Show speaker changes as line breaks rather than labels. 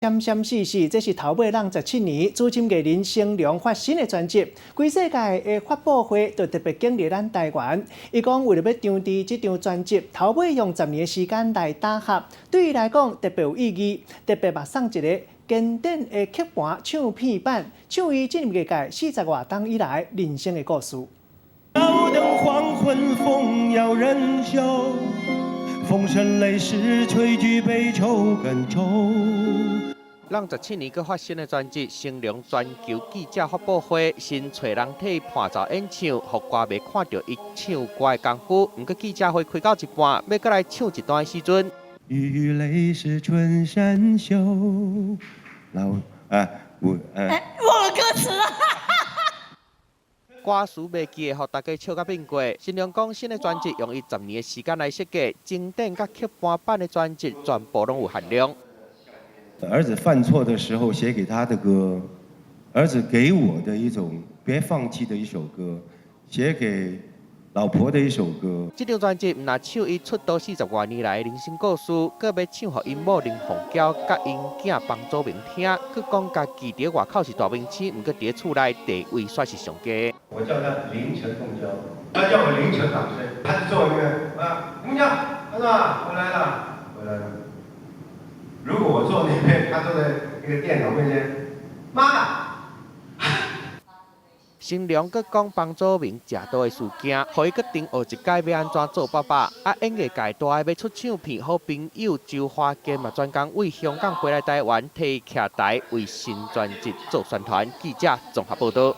闪闪逝世，这是头尾让17年，资深艺人成龙发新的专辑。规世界的发布会就特别经历咱台湾。伊讲为了要张持这张专辑，头尾用10年的时间来打合，对伊来讲特别有意义，特别目送一个经典的曲盘唱片版，唱伊进入业界40多冬以来人生的故事。
要等黄昏，风要人休。 风声雷势，吹举悲愁更愁。
让17年佮发新的专辑《成龙》全球记者发布会，新找人替伴奏演唱，互歌迷看到伊唱歌的功夫。不过记者会开到一半，要搁来唱一段的时阵，
雨泪是春山秀。忘了歌词了。
歌词袂记的，互大家笑甲变过。成龙讲新的专辑用伊10年的时间来设计，经典甲曲盘版的专辑全部拢有含量。
儿子犯错的时候写给他的歌，儿子给我的一种别放弃的一首歌，写给老婆的一首歌。
这张专辑唔但唱伊出道40多年来的人生故事，佮要唱互因某林凤娇甲因囝房祖名听。佮讲家己伫外口是大明星，毋过伫厝内地位算是上佳。
我叫他凌晨凤娇，他叫我凌晨党生。他就坐一边凤娇，他说我来了，回来了。如果我坐那边，他坐在一个电脑面前，妈妈。
成龙佮讲房祖名食刀的事件，互伊决定学一届要安怎做爸爸。演艺界大爱要出唱片，好朋友周华健嘛专工为香港飞来台湾，替徛台为新专辑做宣传。记者综合报道。